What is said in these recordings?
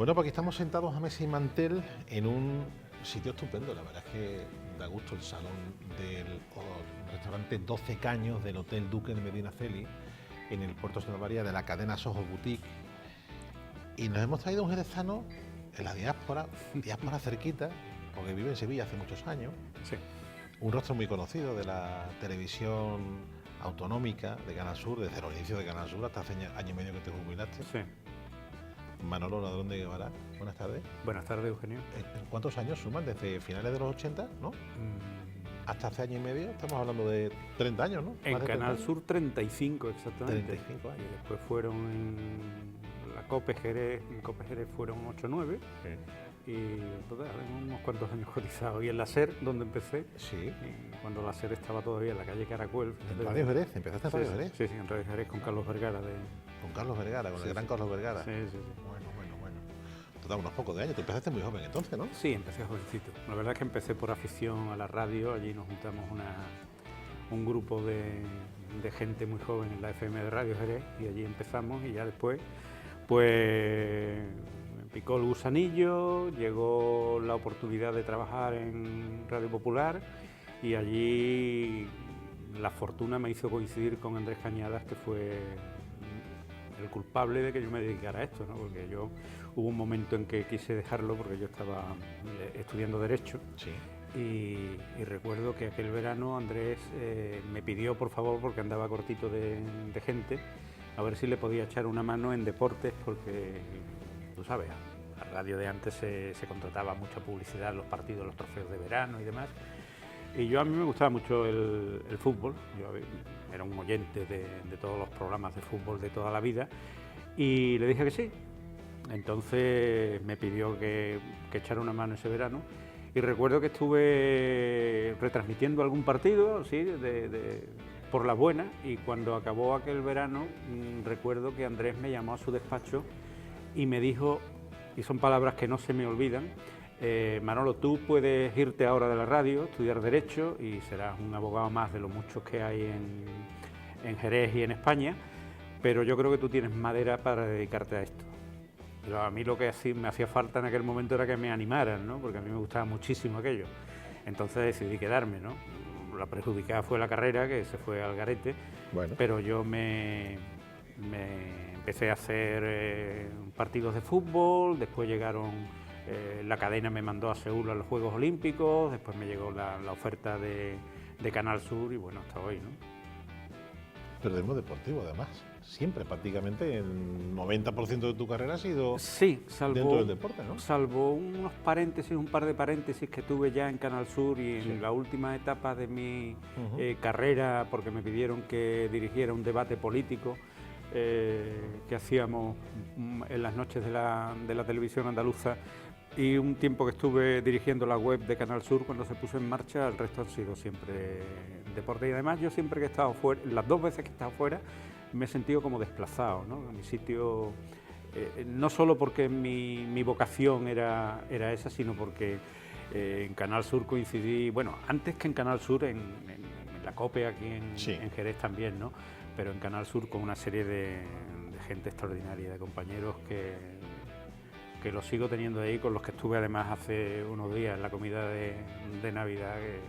Bueno, pues aquí estamos sentados a mesa y mantel en un sitio estupendo. La verdad es que da gusto el salón del restaurante 12 Caños del Hotel Duque de Medinaceli, en el Puerto Santa María, de la cadena Soho Boutique. Y nos hemos traído un jerezano en la diáspora cerquita, porque vive en Sevilla hace muchos años. Sí. Un rostro muy conocido de la televisión autonómica de Canal Sur, desde los inicios de Canal Sur hasta hace año y medio que te jubilaste. Sí. Manolo Ladrón de Guevara, buenas tardes. Buenas tardes, Eugenio. ¿Cuántos años suman? Desde finales de los 80, ¿no? Hasta hace año y medio, estamos hablando de 30 años, ¿no? En Canal Sur 35 exactamente. 35 años. Y después fueron en la COPE Jerez, fueron 8 o 9. Sí. Y total, unos cuantos años cotizados. Y en la SER, donde empecé, Sí. cuando la SER estaba todavía en la calle Caracuel. ¿En Radio Jerez? ¿Empezaste en Radio Jerez? Sí, en Radio Jerez con Carlos Vergara. Con Carlos Vergara, con el gran Carlos Vergara. Sí. Bueno. Total, unos pocos de años. Tú empezaste muy joven entonces, ¿no? Sí, empecé jovencito. La verdad es que empecé por afición a la radio. Allí nos juntamos un grupo de gente muy joven en la FM de Radio Jerez y allí empezamos y ya después, pues me picó el gusanillo, llegó la oportunidad de trabajar en Radio Popular y allí la fortuna me hizo coincidir con Andrés Cañadas, que fue el culpable de que yo me dedicara a esto, ¿no? Porque hubo un momento en que quise dejarlo porque yo estaba estudiando Derecho. Sí. Y recuerdo que aquel verano Andrés me pidió, por favor, porque andaba cortito de gente, a ver si le podía echar una mano en deportes, porque tú sabes, la radio de antes se contrataba mucha publicidad en los partidos, los trofeos de verano y demás. Y a mí me gustaba mucho el fútbol, yo era un oyente de todos los programas de fútbol de toda la vida y le dije que sí. Entonces me pidió que echara una mano ese verano y recuerdo que estuve retransmitiendo algún partido, sí, por la buena, y cuando acabó aquel verano recuerdo que Andrés me llamó a su despacho y me dijo, y son palabras que no se me olvidan: Manolo, tú puedes irte ahora de la radio, estudiar Derecho y serás un abogado más de los muchos que hay en Jerez y en España, pero yo creo que tú tienes madera para dedicarte a esto. Pero a mí lo que me hacía falta en aquel momento era que me animaran, ¿no? Porque a mí me gustaba muchísimo aquello. Entonces decidí quedarme, ¿no? La perjudicada fue la carrera, que se fue al garete, bueno. Pero yo me empecé a hacer partidos de fútbol, después llegaron... la cadena me mandó a Seúl a los Juegos Olímpicos, después me llegó la oferta de Canal Sur y bueno, hasta hoy, ¿no? Periodismo deportivo, además. Siempre, prácticamente, el 90% de tu carrera ha sido dentro del deporte, ¿no? Salvo un par de paréntesis que tuve ya en Canal Sur y en la última etapa de mi carrera, porque me pidieron que dirigiera un debate político que hacíamos en las noches de la televisión andaluza, y un tiempo que estuve dirigiendo la web de Canal Sur cuando se puso en marcha. El resto han sido siempre deporte, y además yo siempre que he estado fuera, las dos veces que he estado fuera, me he sentido como desplazado, ¿no? Mi sitio, no solo porque mi vocación era esa, sino porque en Canal Sur coincidí, bueno, antes que en Canal Sur, en la COPE aquí en Jerez también, ¿no? Pero en Canal Sur con una serie de gente extraordinaria, de compañeros que los sigo teniendo ahí, con los que estuve además hace unos días en la comida de Navidad, que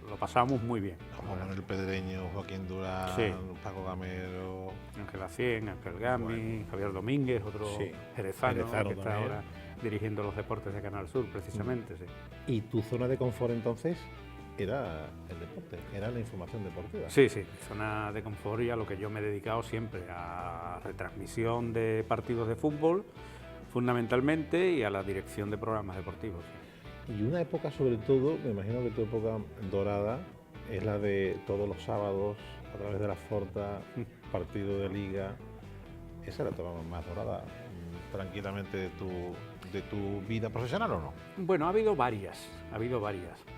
lo pasábamos muy bien. Juan Manuel Pedreño, Joaquín Durán, Paco Gamero... Ángel Acien, Ángel Gami, Javier Domínguez, otro jerezano que está ahora dirigiendo los deportes de Canal Sur, precisamente. ¿Y tu zona de confort entonces era el deporte, era la información deportiva? Sí, zona de confort, y a lo que yo me he dedicado siempre, a retransmisión de partidos de fútbol, fundamentalmente, y a la dirección de programas deportivos. Y una época, sobre todo, me imagino que tu época dorada es la de todos los sábados, a través de la Forta, partido de liga. Esa era tu más dorada, tranquilamente, de tu vida profesional, ¿o no? Bueno, ha habido varias,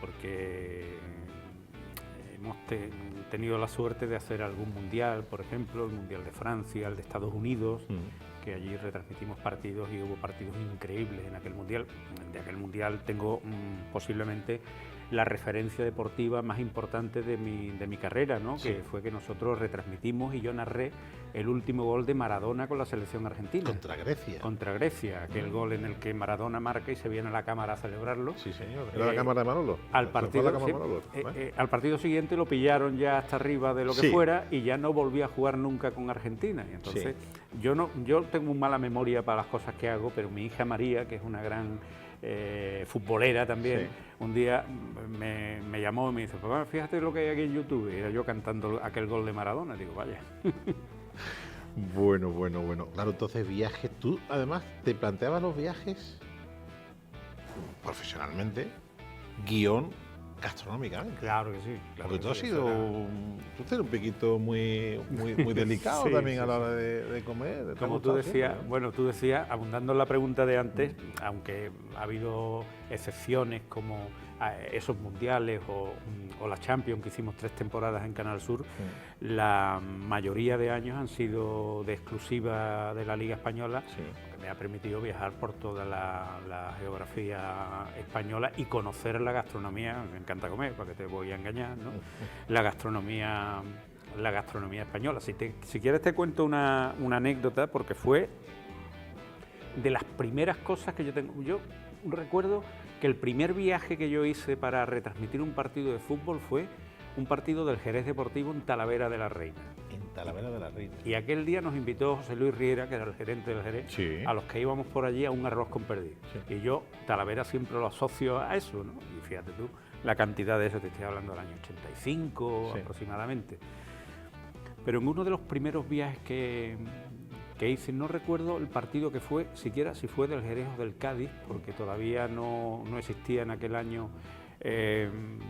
porque hemos tenido la suerte de hacer algún mundial, por ejemplo, el Mundial de Francia, el de Estados Unidos, que allí retransmitimos partidos y hubo partidos increíbles en aquel mundial. De aquel mundial tengo posiblemente la referencia deportiva más importante de mi carrera, ¿no? Sí. Que fue que nosotros retransmitimos y yo narré el último gol de Maradona con la selección argentina. Contra Grecia. Contra Grecia, aquel gol en el que Maradona marca y se viene a la cámara a celebrarlo. Sí, señor. Era la cámara de Manolo. Al partido, La sí, Manolo. al partido siguiente lo pillaron ya hasta arriba de lo que Sí. fuera y ya no volví a jugar nunca con Argentina. Y entonces yo tengo mala memoria para las cosas que hago, pero mi hija María, que es una gran futbolera también, Sí. un día me llamó y me dice, papá, fíjate lo que hay aquí en YouTube. Y era yo cantando aquel gol de Maradona. Digo, vaya. Bueno. Claro, entonces viajes. Tú, además, te planteabas los viajes profesionalmente, guión gastronómicamente. Claro que sí. Claro Porque que tú has sí, sido, eso era- tú eres un poquito muy delicado Sí, también sí, a la hora de comer. te ha Como tú gustado decías, siempre, ¿no? bueno, tú decías, abundando en la pregunta de antes, aunque ha habido excepciones como esos mundiales o la Champions, que hicimos 3 temporadas en Canal Sur, la mayoría de años han sido de exclusiva de la Liga Española, Sí. que me ha permitido viajar por toda la geografía española y conocer la gastronomía. Me encanta comer, para que te voy a engañar, ¿no? La gastronomía española. Si quieres te cuento una anécdota, porque fue de las primeras cosas que yo tengo. Yo recuerdo que el primer viaje que yo hice para retransmitir un partido de fútbol fue un partido del Jerez Deportivo en Talavera de la Reina. En Talavera de la Reina. Y aquel día nos invitó José Luis Riera, que era el gerente del Jerez, Sí. a los que íbamos por allí a un arroz con perdiz. Sí. Y yo, Talavera, siempre lo asocio a eso, ¿no? Y fíjate tú, la cantidad de eso, te estoy hablando del año 85 Sí. aproximadamente. Pero en uno de los primeros viajes que hice, no recuerdo el partido que fue, siquiera si fue del Jerez o del Cádiz, porque todavía no existía en aquel año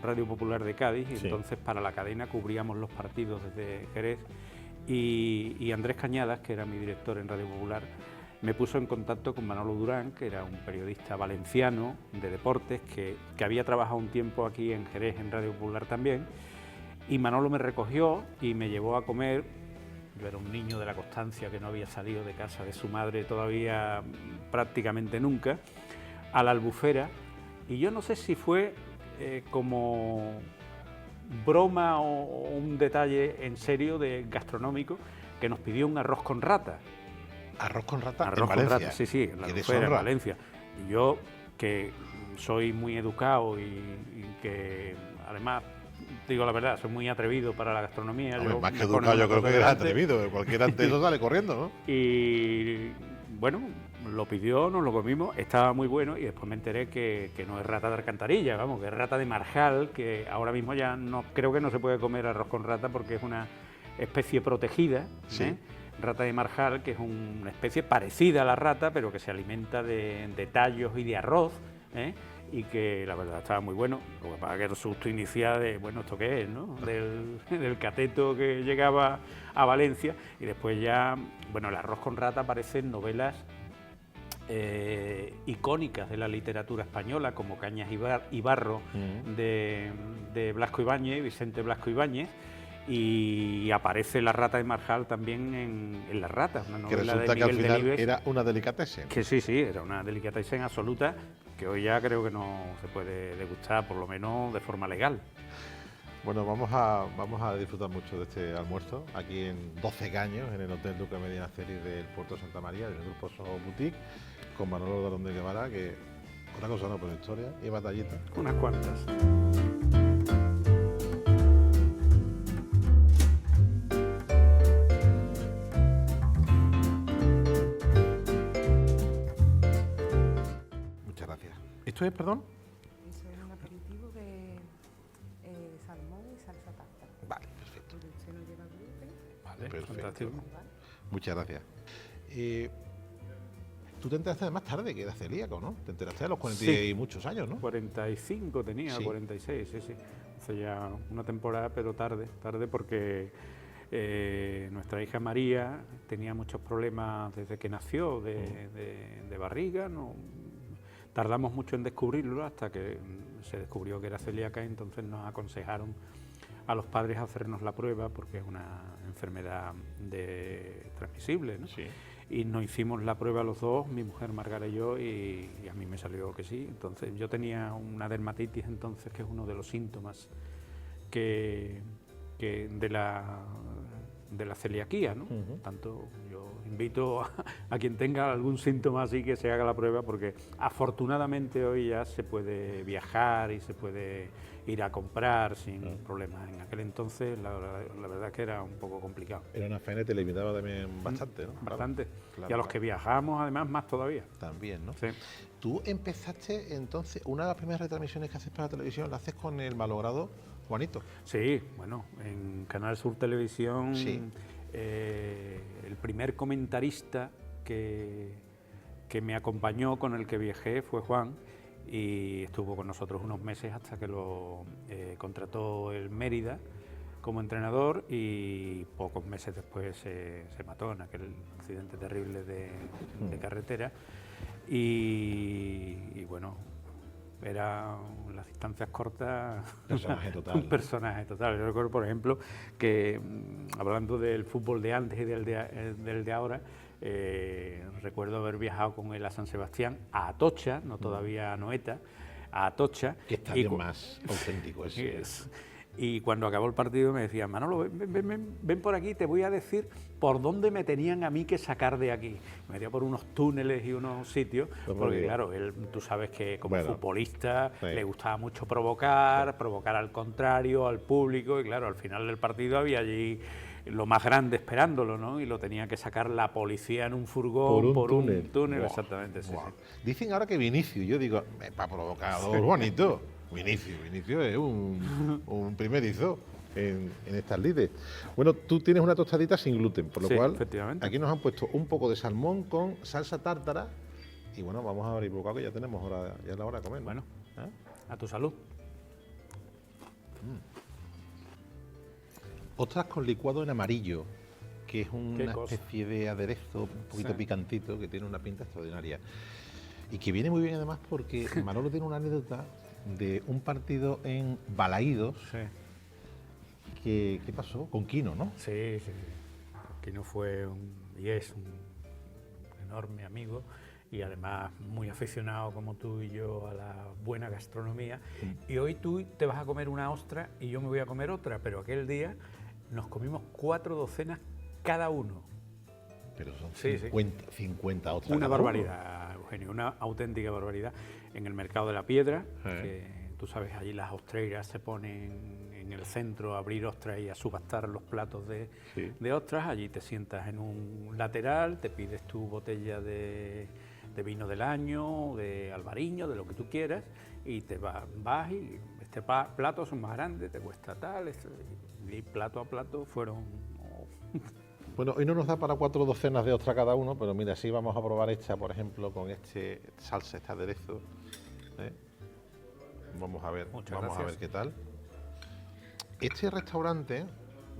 Radio Popular de Cádiz, y Sí. entonces para la cadena cubríamos los partidos desde Jerez, y Andrés Cañadas, que era mi director en Radio Popular, me puso en contacto con Manolo Durán, que era un periodista valenciano de deportes, que había trabajado un tiempo aquí en Jerez en Radio Popular también, y Manolo me recogió y me llevó a comer. Yo era un niño de la Constancia que no había salido de casa de su madre todavía prácticamente nunca, a la Albufera, y yo no sé si fue como broma o un detalle en serio de gastronómico, que nos pidió un arroz con rata. Arroz con rata Arroz en con Valencia. rata, sí, en la Qué Albufera, en deshonra. Valencia. Y yo, que soy muy educado y que además, digo la verdad, soy muy atrevido para la gastronomía. Hombre, yo más que me ponen educado, yo una creo cosa que eres delante. atrevido. Cualquiera ante eso sale corriendo, ¿no? Y bueno, lo pidió, nos lo comimos, estaba muy bueno, y después me enteré que no es rata de alcantarilla, vamos, que es rata de marjal, que ahora mismo ya no creo que no se puede comer arroz con rata porque es una especie protegida. Sí. Rata de marjal, que es una especie parecida a la rata, pero que se alimenta de tallos y de arroz, y que la verdad estaba muy bueno. Lo que pasa es que el susto inicial de, bueno, ¿esto qué es, no? Del cateto que llegaba a Valencia, y después ya, bueno, el arroz con rata aparece en novelas icónicas de la literatura española, como Cañas y Barro, de Blasco Ibáñez, Vicente Blasco Ibáñez, y aparece la rata de marjal también en La Rata, una Que novela de resulta que al Miguel final Delibes. era una delicatessen. Que sí, era una delicatessen absoluta, que hoy ya creo que no se puede degustar, por lo menos de forma legal. Bueno, vamos a disfrutar mucho de este almuerzo aquí en 12 Caños, en el Hotel Duque Medina Celis del Puerto de Santa María, del Grupo Soho Boutique, con Manolo Darón de Guevara, que otra cosa no, pero historia y batallita. Unas cuantas. Muchas gracias. ¿Esto es, perdón? Eso es un aperitivo de salmón y salsa tártara. Vale, perfecto. Porque usted no lleva gluten. Vale, Perfecto. fantástico. ¿Vale? Muchas gracias. Tú te enteraste más tarde que era celíaco, ¿no? Te enteraste a los 40 Sí. y muchos años, ¿no? 45 tenía, Sí. 46, sí. Hace ya una temporada, pero tarde porque nuestra hija María tenía muchos problemas desde que nació de barriga. No, tardamos mucho en descubrirlo hasta que se descubrió que era celíaca, y entonces nos aconsejaron a los padres hacernos la prueba porque es una enfermedad transmisible, ¿no? Sí. y nos hicimos la prueba los dos, mi mujer Margarita y yo, y a mí me salió que sí. Entonces yo tenía una dermatitis entonces, que es uno de los síntomas que de la celiaquía, ¿no? Tanto yo invito a quien tenga algún síntoma así que se haga la prueba, porque afortunadamente hoy ya se puede viajar y se puede ir a comprar sin problemas. En aquel entonces la verdad que era un poco complicado. Era una faena y te limitaba también bastante, ¿no? Bastante. Claro, Y a los que viajamos además más todavía. También, ¿no? Sí. Tú empezaste entonces, una de las primeras retransmisiones que haces para la televisión la haces con el malogrado Juanito. Sí, bueno, en Canal Sur Televisión, Sí. El primer comentarista que me acompañó, con el que viajé, fue Juan, y estuvo con nosotros unos meses hasta que lo contrató el Mérida como entrenador, y pocos meses después se mató en aquel accidente terrible de carretera. Y bueno, era las distancias cortas, Personaje total. un personaje total. Yo recuerdo, por ejemplo, que hablando del fútbol de antes y del de ahora, recuerdo haber viajado con él a San Sebastián, a Atocha, no todavía a Noeta, a Atocha. Qué estadio más auténtico es. Y cuando acabó el partido me decía: Manolo, ven por aquí, te voy a decir por dónde me tenían a mí que sacar de aquí. Me metía por unos túneles y unos sitios, porque claro, él, tú sabes que como futbolista le gustaba mucho provocar al contrario, al público, y claro, al final del partido había allí lo más grande esperándolo, ¿no? Y lo tenía que sacar la policía en un furgón por un túnel. Exactamente, sí. Dicen ahora que Vinicius, yo digo, para provocador, Juanito. Vinicius es un primerizo en estas lides. Bueno, tú tienes una tostadita sin gluten, por lo cual efectivamente. Aquí nos han puesto un poco de salmón con salsa tártara y bueno, vamos a abrir bocado, que ya tenemos hora, ya es la hora de comer, ¿no? Bueno, a tu salud. Ostras con licuado en amarillo, que es una especie de aderezo un poquito picantito, que tiene una pinta extraordinaria. Y que viene muy bien además porque Manolo tiene una anécdota de un partido en Balaídos. Sí. ¿Qué pasó? Con Quino, ¿no? Sí. Quino fue y es un enorme amigo, y además muy aficionado como tú y yo a la buena gastronomía. Y hoy tú te vas a comer una ostra y yo me voy a comer otra, pero aquel día nos comimos 4 docenas cada uno. Pero son 50 ostras. Una barbaridad, Eugenio, una auténtica barbaridad. En el Mercado de la Piedra, que tú sabes, allí las ostreras se ponen en el centro a abrir ostras y a subastar los platos de ostras. Allí te sientas en un lateral, te pides tu botella de vino del año, de albariño, de lo que tú quieras, y te vas y este plato son más grandes, te cuesta tal, y plato a plato fueron... Bueno, hoy no nos da para 4 docenas de ostras cada uno, pero mira, sí vamos a probar esta, por ejemplo, con salsa, este aderezo. Vamos a ver qué tal. Este restaurante,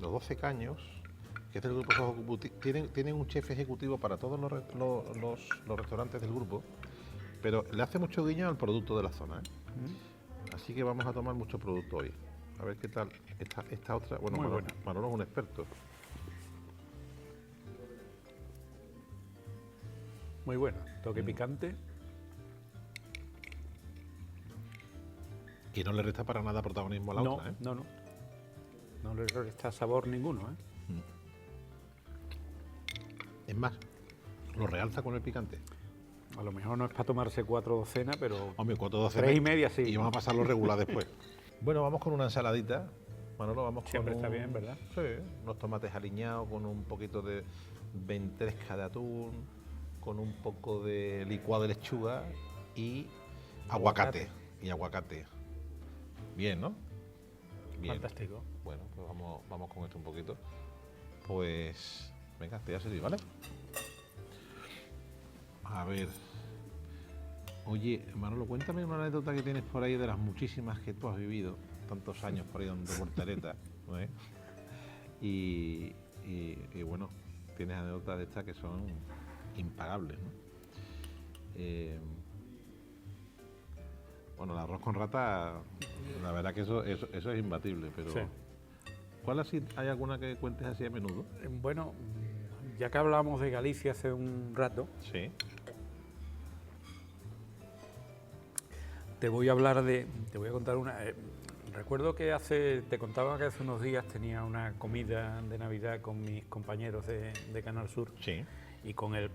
Los 12 Caños, que es del grupo Soho, tienen un chef ejecutivo para todos los restaurantes del grupo, pero le hace mucho guiño al producto de la zona. Así que vamos a tomar mucho producto hoy. A ver qué tal esta otra. Bueno, Manolo es un experto. Muy bueno, toque picante. Y no le resta para nada protagonismo a la otra, ¿eh? No le resta sabor ninguno, ¿eh? Es más, lo realza con el picante. A lo mejor no es para tomarse 4 docenas, pero... Hombre, 4 docenas. 3 y media, sí. Y vamos a pasarlo regular después. Bueno, vamos con una ensaladita. Manolo, vamos Siempre con está bien, ¿verdad? Sí, unos tomates aliñados con un poquito de ventresca de atún, con un poco de licuado de lechuga y aguacate. Bien, ¿no? Bien. Fantástico. Bueno, pues vamos con esto un poquito. Pues venga, te voy a servir, ¿vale? A ver. Oye, Manolo, cuéntame una anécdota que tienes por ahí de las muchísimas que tú has vivido, tantos años por ahí donde Portereta, ¿no? Y bueno, tienes anécdotas de estas que son impagables, ¿no? Bueno, el arroz con rata, la verdad que eso es imbatible, pero... Sí. ¿Cuál así, hay alguna que cuentes así a menudo? Bueno, ya que hablábamos de Galicia hace un rato, Sí. te voy a contar una. Recuerdo que te contaba que hace unos días tenía una comida de Navidad con mis compañeros de Canal Sur Sí. y con el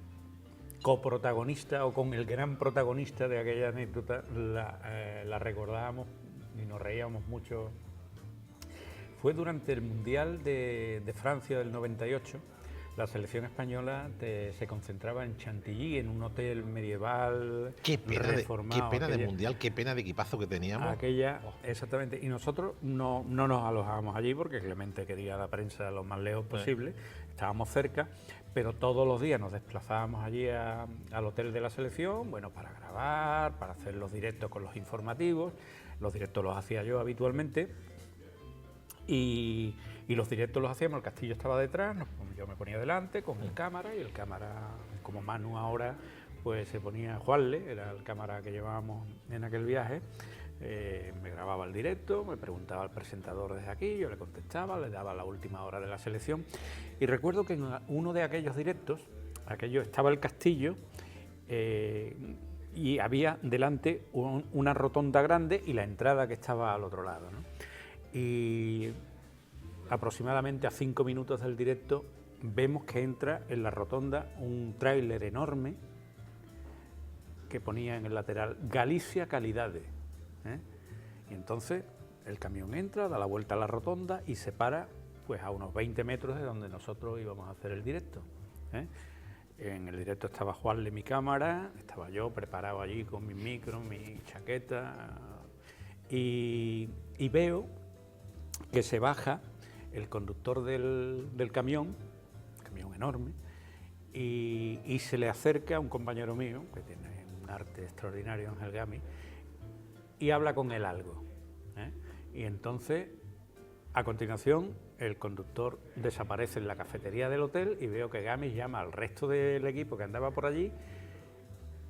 coprotagonista o con el gran protagonista de aquella anécdota la recordábamos y nos reíamos mucho. Fue durante el Mundial de Francia del 98. La selección española se concentraba en Chantilly, en un hotel medieval Qué pena reformado. de mundial, qué pena de equipazo que teníamos. Exactamente. Y nosotros no nos alojábamos allí porque Clemente quería la prensa lo más lejos posible. Estábamos cerca, pero todos los días nos desplazábamos allí al hotel de la selección, bueno, para grabar, para hacer los directos con los informativos. Los directos los hacía yo habitualmente. Y los directos los hacíamos, el castillo estaba detrás, yo me ponía delante con el cámara, y el cámara, como Manu ahora, pues se ponía Juanle, era el cámara que llevábamos en aquel viaje, me grababa el directo, me preguntaba al presentador desde aquí, yo le contestaba, le daba la última hora de la selección, y recuerdo que en uno de aquellos directos, estaba el castillo, y había delante una rotonda grande y la entrada que estaba al otro lado, ¿no? Y aproximadamente a 5 minutos del directo vemos que entra en la rotonda un tráiler enorme que ponía en el lateral Galicia Calidades, ¿eh? Y entonces el camión entra, da la vuelta a la rotonda y se para pues a unos 20 metros de donde nosotros íbamos a hacer el directo, ¿eh? En el directo estaba Juanle, mi cámara, estaba yo preparado allí con mi micro, mi chaqueta, y veo que se baja el conductor del camión enorme, y se le acerca a un compañero mío, que tiene un arte extraordinario, Ángel Gami, y habla con él algo, ¿eh? Y entonces, a continuación, el conductor desaparece en la cafetería del hotel y veo que Gami llama al resto del equipo que andaba por allí,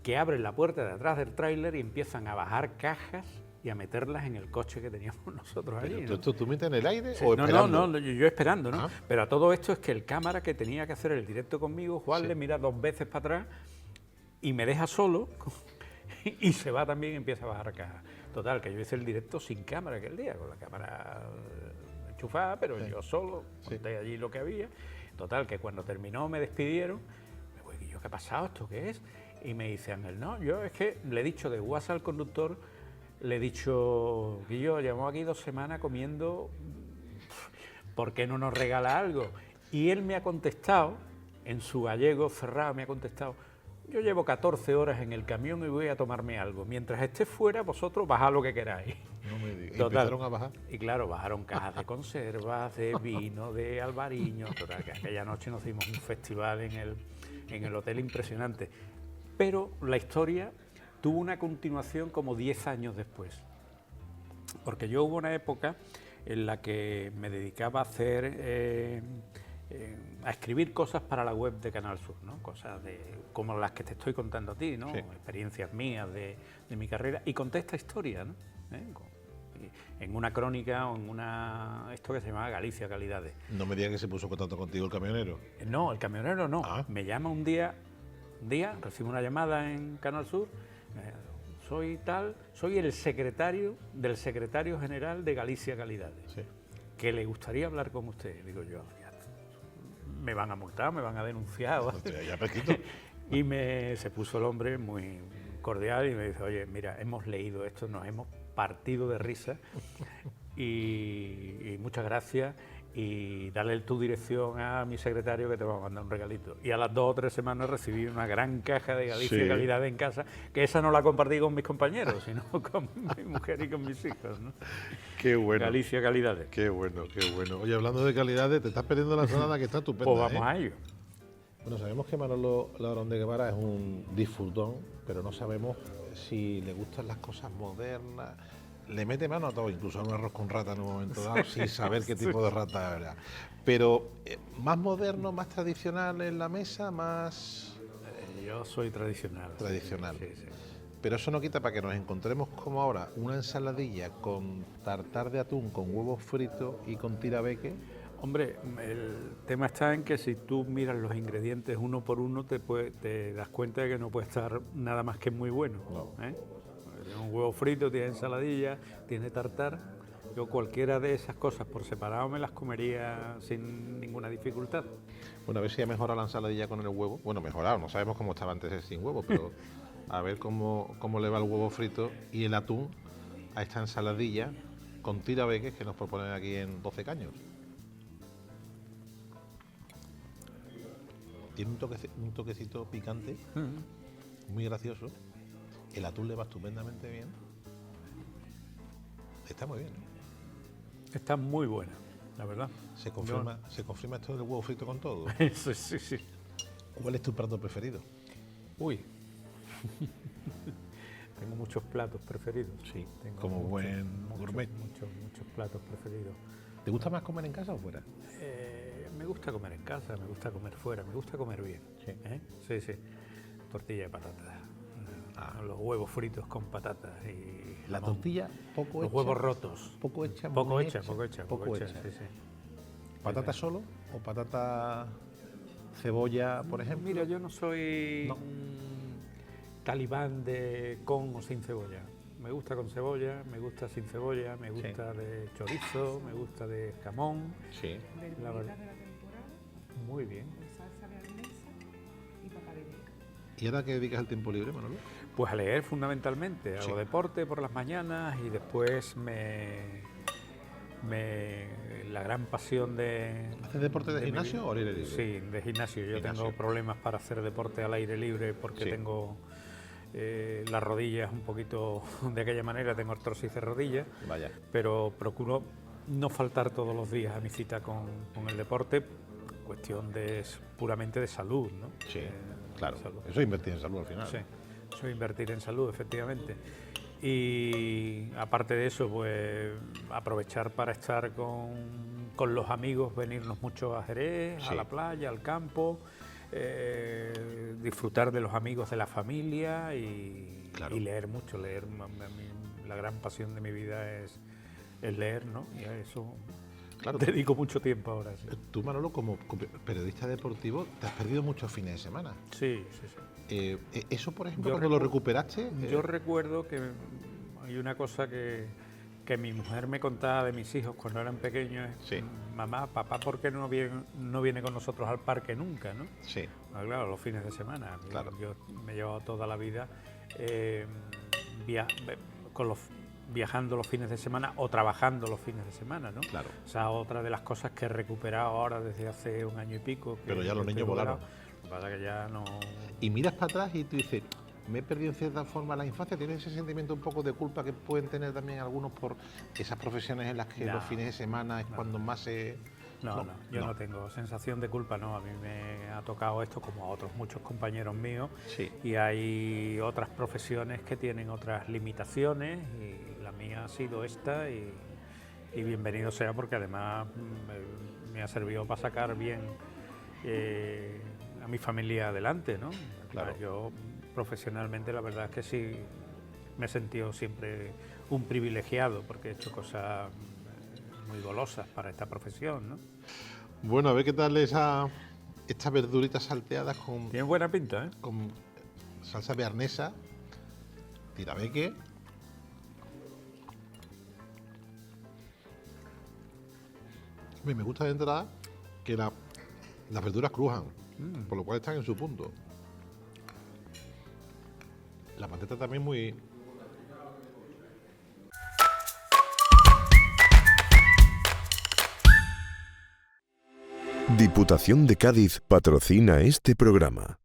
que abren la puerta de atrás del tráiler y empiezan a bajar cajas y a meterlas en el coche que teníamos nosotros allí, ¿no? ¿Tú metes en el aire Sí, o esperando? No, yo esperando, ¿no? Ah. Pero a todo esto es que el cámara que tenía que hacer el directo conmigo, Juan, Sí. le mira 2 veces para atrás y me deja solo y se va también y empieza a bajar cajas. Total, que yo hice el directo sin cámara aquel día, con la cámara enchufada, pero Sí. yo solo, Sí. conté allí lo que había. Total, que cuando terminó me despidieron, me voy, ¿y yo qué ha pasado? ¿Esto qué es? Y me dice Ángel, no, yo es que le he dicho de WhatsApp al conductor, le he dicho, Guillo, llevamos aquí 2 semanas comiendo, ¿por qué no nos regala algo? Y él me ha contestado, en su gallego cerrado, me ha contestado, yo llevo 14 horas en el camión y voy a tomarme algo. Mientras esté fuera, vosotros bajad lo que queráis. No me digas. Total. ¿Empezaron a bajar? Y claro, bajaron cajas de conservas, de vino, de albariño. Total, que aquella noche nos dimos un festival en el hotel impresionante. Pero la historia tuvo una continuación como 10 años después. Porque yo hubo una época en la que me dedicaba a a escribir cosas para la web de Canal Sur, ¿no? Cosas como las que te estoy contando a ti, ¿no? Sí. Experiencias mías de mi carrera, y conté esta historia, ¿no? En una crónica o en esto que se llamaba Galicia Calidades. No me digas que se puso en contacto contigo el camionero. No, el camionero no. Ah. Me llama un día, recibo una llamada en Canal Sur, soy el secretario del secretario general de Galicia Calidades, Sí. que le gustaría hablar con usted. Digo yo, ya, me van a multar, me van a denunciar. Hostia, ya pesquito. Y se puso el hombre muy cordial y me dice, oye, mira, hemos leído esto, nos hemos partido de risa y muchas gracias, y dale tu dirección a mi secretario que te va a mandar un regalito. Y a las 2 o 3 semanas recibí una gran caja de Galicia Sí. Calidad en casa, que esa no la compartí con mis compañeros, sino con mi mujer y con mis hijos, ¿no? Qué bueno. Galicia Calidades. Qué bueno, qué bueno. Oye, hablando de calidades, te estás perdiendo la ensalada que está estupenda. Pues vamos a ello. Bueno, sabemos que Manolo Ladrón de Guevara es un disfrutón, pero no sabemos si le gustan las cosas modernas. Le mete mano a todo, incluso a un arroz con rata en un momento dado, sin saber qué tipo de rata era. Pero más moderno, más tradicional en la mesa, más Yo soy tradicional. tradicional. Sí, sí. Pero eso no quita para que nos encontremos como ahora una ensaladilla con tartar de atún, con huevos fritos y con tirabeque. Hombre, el tema está en que si tú miras los ingredientes uno por uno te das cuenta de que no puede estar nada más que muy bueno. No. ¿Eh? Tiene un huevo frito, tiene ensaladilla, tiene tartar. Yo cualquiera de esas cosas por separado me las comería sin ninguna dificultad. Bueno, a ver si ha mejorado la ensaladilla con el huevo. Bueno, mejorado, no sabemos cómo estaba antes sin huevo, pero a ver cómo le va el huevo frito y el atún a esta ensaladilla con tirabeques que nos proponen aquí en 12 caños. Tiene un toquecito picante, muy gracioso. El atún le va estupendamente bien. Está muy bien. Está muy buena, la verdad. Se confirma esto del huevo frito con todo. Sí. ¿Cuál es tu plato preferido? Uy. Tengo muchos platos preferidos. Sí, como buen gourmet. Muchos platos preferidos. ¿Te gusta más comer en casa o fuera? Me gusta comer en casa, me gusta comer fuera, me gusta comer bien. Sí. Sí. Tortilla de patatas. Los huevos fritos con patatas y la jamón. tortilla poco los hecha. huevos rotos. Poco hecha. Poco hecha. Sí. ¿Patata solo o patata cebolla, por ejemplo? Mira, yo no soy No. talibán de con o sin cebolla. Me gusta con cebolla, me gusta sin cebolla, me gusta de chorizo, me gusta de jamón. Sí. La Verduritas verdad. de la temporada, Muy bien. con salsa de arnesa y papa de leche. ¿Y ahora qué dedicas el tiempo libre, Manolo? Pues a leer fundamentalmente. Hago Sí. deporte por las mañanas y después la gran pasión de... ¿Haces deporte de mi gimnasio vida. o al aire libre? Sí, de gimnasio. Yo Gimnasio. tengo problemas para hacer deporte al aire libre porque Sí. tengo las rodillas un poquito de aquella manera, tengo artrosis de rodillas, Vaya. pero procuro no faltar todos los días a mi cita con el deporte, cuestión puramente de salud, ¿no? Sí, claro. Salud. Eso es invertir en salud al final. Sí, eso es invertir en salud, efectivamente. Y aparte de eso, pues aprovechar para estar con los amigos, venirnos mucho a Jerez, Sí. a la playa, al campo, disfrutar de los amigos de la familia y, Claro. y leer mucho. Leer, la gran pasión de mi vida es leer, ¿no? Y a eso Claro. dedico mucho tiempo ahora. Sí, Tú, Manolo, como periodista deportivo, te has perdido muchos fines de semana. sí. Eso, por ejemplo, Yo cuando lo recuperaste... Yo recuerdo que hay una cosa que mi mujer me contaba de mis hijos cuando eran pequeños. Sí. Mamá, papá, ¿por qué no viene con nosotros al parque nunca? ¿No? Sí, Claro, los fines de semana. Claro. Yo me he llevado toda la vida viajando los fines de semana o trabajando los fines de semana, ¿no? claro. O sea, otra de las cosas que he recuperado ahora desde hace un año y pico. Pero ya que los estoy niños volaron. recuperado. Lo que pasa es que ya no... Y miras para atrás y tú dices, me he perdido en cierta forma la infancia. ¿Tienes ese sentimiento un poco de culpa que pueden tener también algunos por esas profesiones en las que No, los fines de semana es cuando más se... No, yo no tengo sensación de culpa, no. A mí me ha tocado esto como a otros muchos compañeros míos. Sí. Y hay otras profesiones que tienen otras limitaciones y la mía ha sido esta y bienvenido sea porque además me ha servido para sacar bien a mi familia adelante, ¿no? Claro. Yo profesionalmente la verdad es que sí me he sentido siempre un privilegiado porque he hecho cosas muy golosas para esta profesión, ¿no? Bueno, a ver qué tal estas verduritas salteadas Tiene buena pinta, ¿eh? con salsa bearnesa, tirabeque. Me gusta de entrada que las verduras crujan, por lo cual están en su punto. La patata también muy... Diputación de Cádiz patrocina este programa.